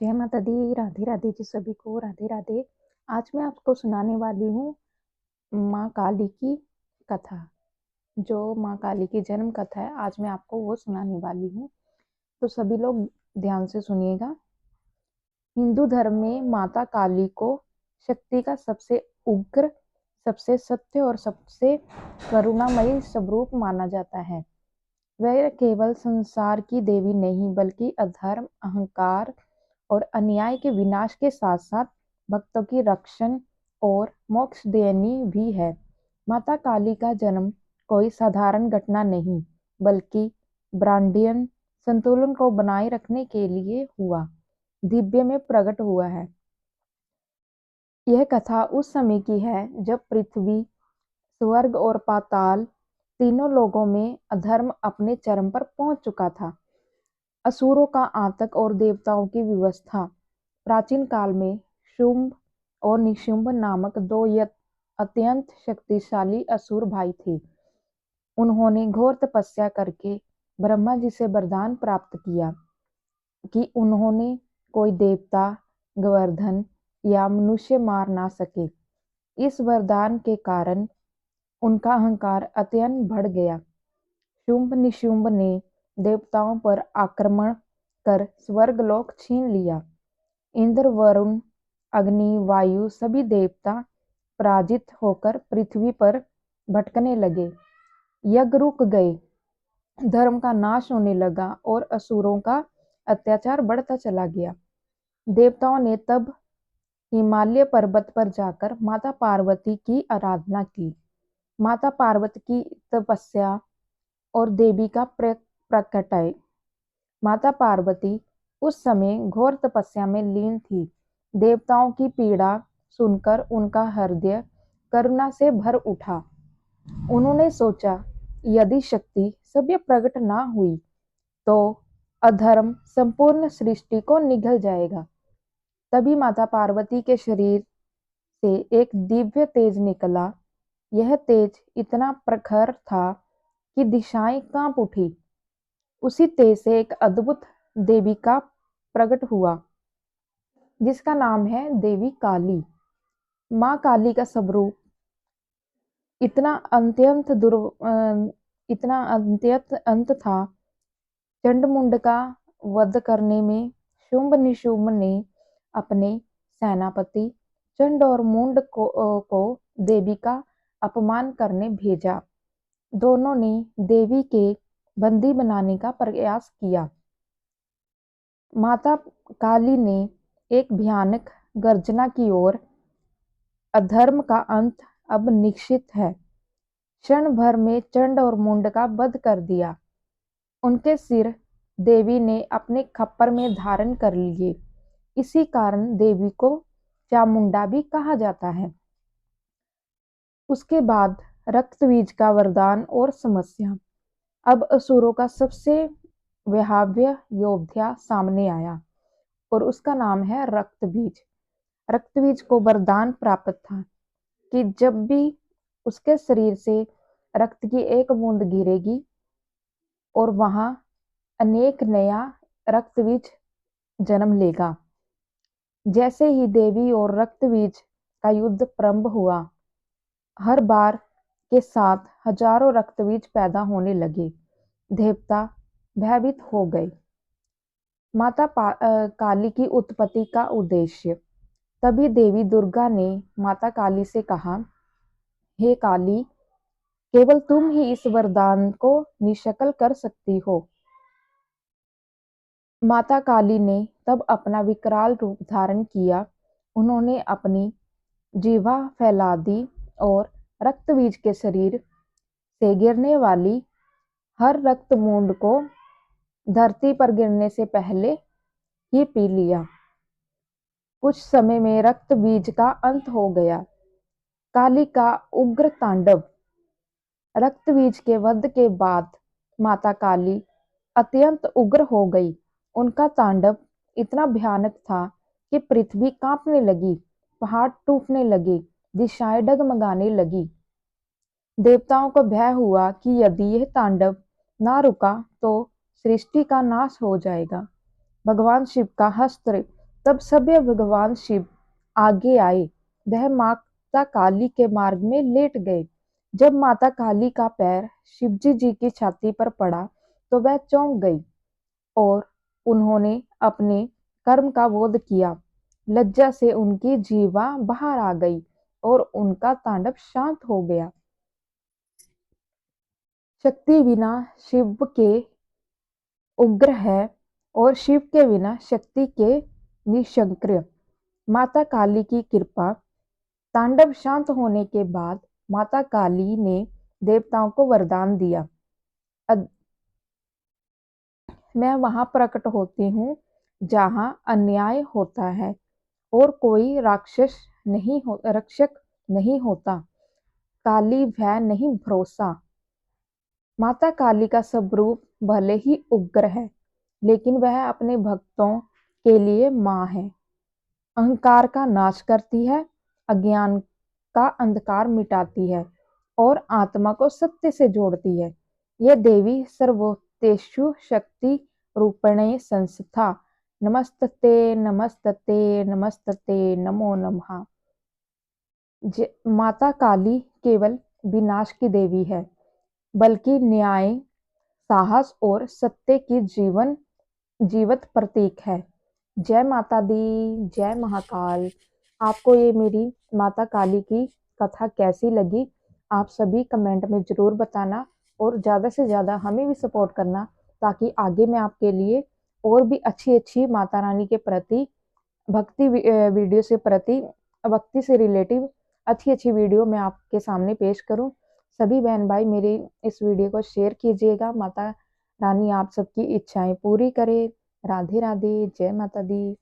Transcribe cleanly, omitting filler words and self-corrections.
जय माता दी, राधे राधे जी सभी को, राधे राधे। आज मैं आपको सुनाने वाली हूँ माँ काली की कथा। जो माँ काली की जन्म कथा है, आज मैं आपको वो सुनाने वाली हूँ। तो सभी लोग ध्यान से सुनिएगा। हिंदू धर्म में माता काली को शक्ति का सबसे उग्र, सबसे सत्य और सबसे करुणामयी स्वरूप माना जाता है। वह केवल संसार की देवी नहीं, बल्कि अधर्म, अहंकार और अन्याय के विनाश के साथ साथ भक्तों की रक्षण और मोक्ष देनी भी है। माता काली का जन्म कोई साधारण घटना नहीं, बल्कि ब्रह्मांडीय संतुलन को बनाए रखने के लिए हुआ दिव्य में प्रकट हुआ है। यह कथा उस समय की है जब पृथ्वी, स्वर्ग और पाताल तीनों लोगों में अधर्म अपने चरम पर पहुंच चुका था। असुरों का आतंक और देवताओं की व्यवस्था। प्राचीन काल में शुंभ और निशुंभ नामक दो अत्यंत शक्तिशाली असुर भाई थे। उन्होंने घोर तपस्या करके ब्रह्मा जी से वरदान प्राप्त किया कि उन्होंने कोई देवता, गोवर्धन या मनुष्य मार ना सके। इस वरदान के कारण उनका अहंकार अत्यंत बढ़ गया। शुंभ निशुंभ ने देवताओं पर आक्रमण कर स्वर्गलोक छीन लिया। इंद्र, वरुण, अग्नि, वायु सभी देवता पराजित होकर पृथ्वी पर भटकने लगे। यज्ञ रुक गए, धर्म का नाश होने लगा और असुरों का अत्याचार बढ़ता चला गया। देवताओं ने तब हिमालय पर्वत पर जाकर माता पार्वती की आराधना की। माता पार्वती की तपस्या और देवी का प्रकटाय। माता पार्वती उस समय घोर तपस्या में लीन थी। देवताओं की पीड़ा सुनकर उनका हृदय करुणा से भर उठा। उन्होंने सोचा, यदि शक्ति सभ्य प्रकट ना हुई तो अधर्म संपूर्ण सृष्टि को निगल जाएगा। तभी माता पार्वती के शरीर से एक दिव्य तेज निकला। यह तेज इतना प्रखर था कि दिशाएं कांप उठी। उसी तेज से एक अद्भुत देविका प्रकट हुआ, जिसका नाम है देवी काली। माँ काली का स्वरूप इतना अत्यंत अंत था। चंडमुंड का वध करने में शुंभ निशुंभ ने अपने सेनापति चंड और मुंड को देवी का अपमान करने भेजा। दोनों ने देवी के बंदी बनाने का प्रयास किया। माता काली ने एक भयानक गर्जना की और अधर्म का अंत अब निश्चित है। क्षण भर में चंड और मुंड का वध कर दिया। उनके सिर देवी ने अपने खप्पर में धारण कर लिए। इसी कारण देवी को चामुंडा भी कहा जाता है। उसके बाद रक्तबीज का वरदान और समस्या। अब असुरों का सबसे व्याव्य योद्धा सामने आया और उसका नाम है रक्तबीज। रक्तबीज को वरदान प्राप्त था कि जब भी उसके शरीर से रक्त की एक बूंद गिरेगी और वहां अनेक नया रक्तबीज जन्म लेगा। जैसे ही देवी और रक्तबीज का युद्ध प्रारंभ हुआ, हर बार के साथ हजारों रक्तबीज पैदा होने लगे। देवता भयभीत हो गए। माता काली की उत्पत्ति का उद्देश्य। तभी देवी दुर्गा ने माता काली से कहा, हे काली, केवल तुम ही इस वरदान को निष्फल कर सकती हो। माता काली ने तब अपना विकराल रूप धारण किया। उन्होंने अपनी जिह्वा फैला दी और रक्तबीज के शरीर से गिरने वाली हर रक्त बूंद को धरती पर गिरने से पहले ही पी लिया। कुछ समय में रक्त बीज का अंत हो गया। काली का उग्र तांडव। रक्त बीज के वध के बाद माता काली अत्यंत उग्र हो गई। उनका तांडव इतना भयानक था कि पृथ्वी कांपने लगी, पहाड़ टूटने लगे, दिशाएं डगमगाने लगी। देवताओं को भय हुआ कि यदि यह तांडव ना रुका तो सृष्टि का नाश हो जाएगा। भगवान शिव का हस्त तब सभ्य भगवान शिव आगे आए, वह माता काली के मार्ग में लेट गए। जब माता काली का पैर शिवजी जी की छाती पर पड़ा तो वह चौंक गई और उन्होंने अपने कर्म का बोध किया। लज्जा से उनकी जीवा बाहर आ गई और उनका तांडव शांत हो गया। शक्ति बिना शिव के उग्र है और शिव के बिना शक्ति के निष्क्रिय। माता काली की कृपा। तांडव शांत होने के बाद माता काली ने देवताओं को वरदान दिया, मैं वहां प्रकट होती हूँ जहां अन्याय होता है और कोई रक्षक नहीं होता। काली भय नहीं भरोसा। माता काली का स्वरूप भले ही उग्र है, लेकिन वह अपने भक्तों के लिए माँ है। अहंकार का नाश करती है, अज्ञान का अंधकार मिटाती है और आत्मा को सत्य से जोड़ती है। यह देवी सर्वोत्तेषु शक्ति रूपणे संस्था। नमस्तते नमस्तते नमस्तते नमो नमः। माता काली केवल विनाश की देवी है, बल्कि न्याय, साहस और सत्य की जीवत प्रतीक है। जय माता दी, जय महाकाल। आपको ये मेरी माता काली की कथा कैसी लगी? आप सभी कमेंट में ज़रूर बताना और ज़्यादा से ज़्यादा हमें भी सपोर्ट करना, ताकि आगे मैं आपके लिए और भी अच्छी अच्छी माता रानी के प्रति वीडियो से भक्ति से रिलेटिव अच्छी अच्छी वीडियो मैं आपके सामने पेश करूं। सभी बहन भाई मेरी इस वीडियो को शेयर कीजिएगा। माता रानी आप सबकी इच्छाएं पूरी करे। राधे राधे, जय माता दी।